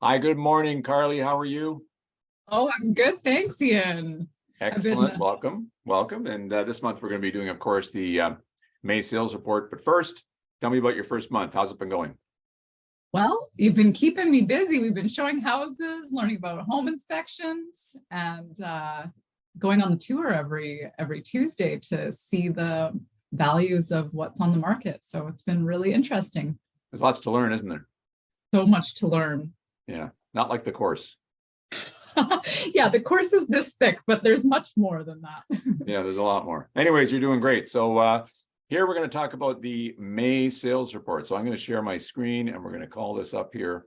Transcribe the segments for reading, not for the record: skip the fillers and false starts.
Hi, good morning, Carly. How are you? Oh, I'm good. Thanks, Ian. Excellent. Welcome. And this month we're going to be doing, of course, the May sales report. But first, tell me about your first month. How's it been going? Well, you've been keeping me busy. We've been showing houses, learning about home inspections, and going on the tour every Tuesday to see the values of what's on the market. So it's been really interesting. There's lots to learn, isn't there? So much to learn. Yeah, not like the course. Yeah, the course is this thick, but there's much more than that. Yeah, there's a lot more. Anyways, you're doing great. So here we're going to talk about the May sales report. So I'm going to share my screen and we're going to call this up here.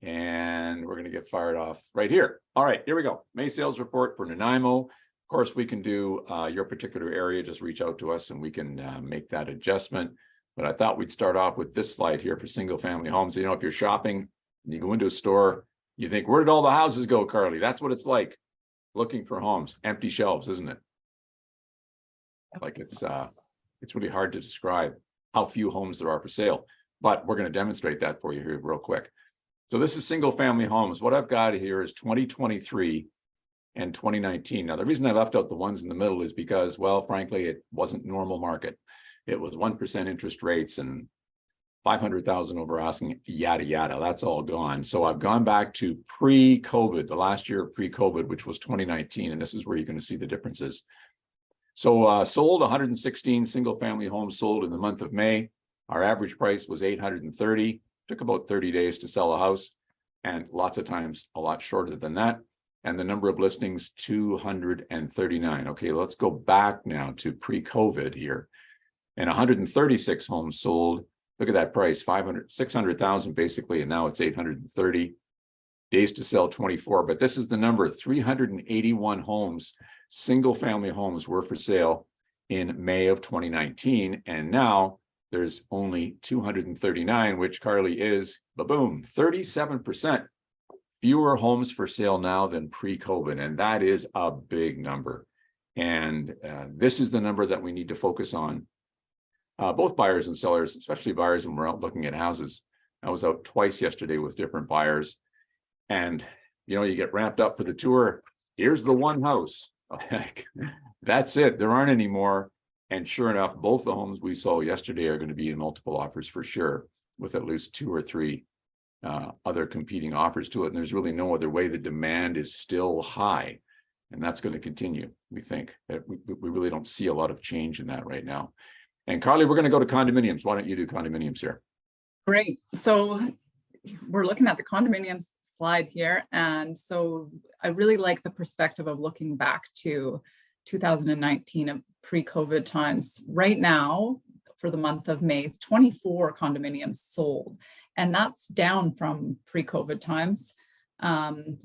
And we're going to get fired off right here. All right, here we go. May sales report for Nanaimo. Of course, we can do your particular area. Just reach out to us and we can make that adjustment. But I thought we'd start off with this slide here for single family homes. You know, if you're shopping and you go into a store, you think, where did all the houses go, Carly? That's what it's like looking for homes. Empty shelves, isn't it? Like it's really hard to describe how few homes there are for sale. But we're going to demonstrate that for you here real quick. So this is single family homes. What I've got here is 2023 and 2019. Now, the reason I left out the ones in the middle is because, well, frankly, it wasn't normal market. It was 1% interest rates and 500,000 over asking, yada, yada. That's all gone. So I've gone back to pre-COVID, the last year of pre-COVID, which was 2019. And this is where you're going to see the differences. So sold 116 single family homes sold in the month of May. Our average price was 830. Took about 30 days to sell a house, and lots of times a lot shorter than that. And the number of listings, 239. Okay, let's go back now to pre-COVID here. And 136 homes sold. Look at that price, 600,000 basically, and now it's 830. Days to sell 24, but this is the number, 381 homes, single family homes were for sale in May of 2019. And now there's only 239, which Carly is, boom, 37% fewer homes for sale now than pre-COVID. And that is a big number. And this is the number that we need to focus on. Both buyers and sellers, especially buyers when we're out looking at houses. I was out twice yesterday with different buyers. And, you know, you get ramped up for the tour. Here's the one house. That's it. There aren't any more. And sure enough, both the homes we saw yesterday are going to be in multiple offers for sure, with at least 2 or 3 other competing offers to it. And there's really no other way. The demand is still high. And that's going to continue, we think. We really don't see a lot of change in that right now. And Carly, we're going to go to condominiums. Why don't you do condominiums here? Great. So we're looking at the condominiums slide here. And so I really like the perspective of looking back to 2019 of pre-COVID times. Right now, for the month of May, 24 condominiums sold. And that's down from pre-COVID times.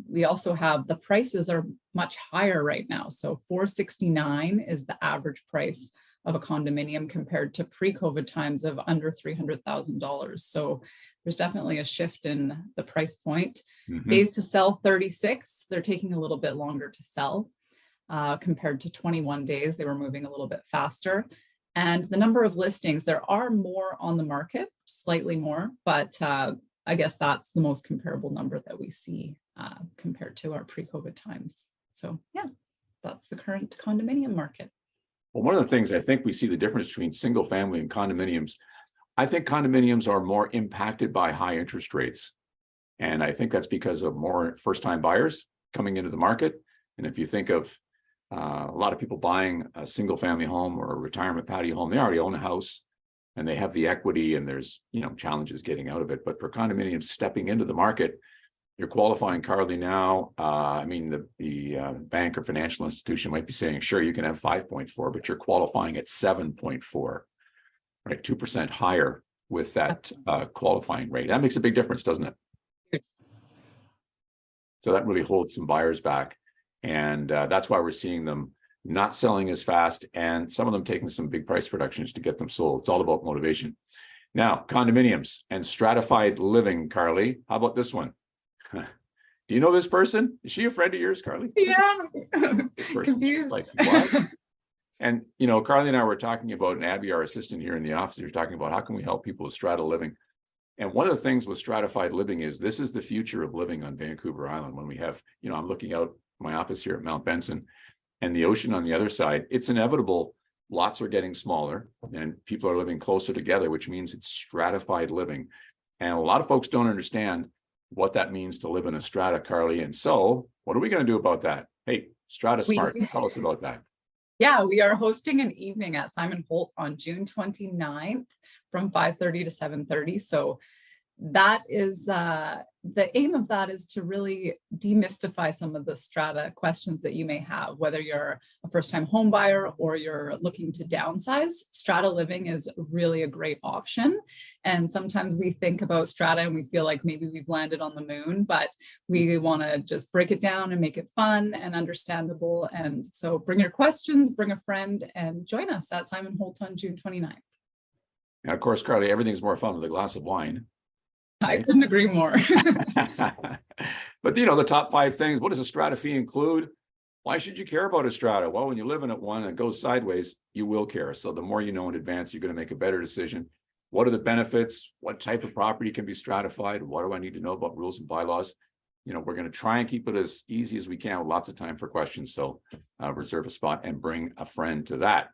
We also have the prices are much higher right now. So $469 is the average price of a condominium compared to pre-COVID times of under $300,000. So there's definitely a shift in the price point. Days to sell 36. They're taking a little bit longer to sell compared to 21 days. They were moving a little bit faster. And the number of listings, there are more on the market, slightly more, but I guess that's the most comparable number that we see compared to our pre-COVID times. So yeah, that's the current condominium market. Well, one of the things I think we see the difference between single family and condominiums, I think condominiums are more impacted by high interest rates. And I think that's because of more first-time buyers coming into the market. And if you think of a lot of people buying a single family home or a retirement patio home, they already own a house and they have the equity and there's, you know, challenges getting out of it. But for condominiums stepping into the market, you're qualifying, Carly, now. I mean, the bank or financial institution might be saying, sure, you can have 5.4, but you're qualifying at 7.4, right? 2% higher with that qualifying rate. That makes a big difference, doesn't it? So that really holds some buyers back. And that's why we're seeing them not selling as fast and some of them taking some big price reductions to get them sold. It's all about motivation. Now, condominiums and stratified living, Carly. How about this one? Do you know this person? Is she a friend of yours, Carly? Yeah. Confused. Like, what? And, you know, Carly and I were talking about, and Abby, our assistant here in the office, was talking about how can we help people with strata living. And one of the things with stratified living is this is the future of living on Vancouver Island. When we have, I'm looking out my office here at Mount Benson and the ocean on the other side, it's inevitable. Lots are getting smaller and people are living closer together, which means it's stratified living. And a lot of folks don't understand what that means to live in a strata, Carly. And so what are we going to do about that? Hey, Strata Smart, tell us about that. Yeah, we are hosting an evening at Simon Holt on June 29th from 5:30 to 7:30. So that is the aim of that is to really demystify some of the strata questions that you may have, whether you're a first-time home buyer or you're looking to downsize. Strata living is really a great option. And sometimes we think about strata and we feel like maybe we've landed on the moon, but we want to just break it down and make it fun and understandable. And so bring your questions, bring a friend, and join us at Simon Holt on June 29th. And of course, Carly, everything's more fun with a glass of wine. I couldn't agree more. But the top 5 things, what does a strata fee include? Why should you care about a strata? Well, when you live in it one and it goes sideways, you will care. So the more you know in advance, you're going to make a better decision. What are the benefits? What type of property can be stratified? What do I need to know about rules and bylaws? We're going to try and keep it as easy as we can with lots of time for questions. So reserve a spot and bring a friend to that.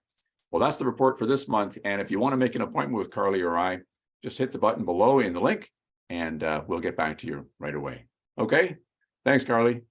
Well, that's the report for this month. And if you want to make an appointment with Carly or I, just hit the button below in the link and we'll get back to you right away. Okay. Thanks, Carly.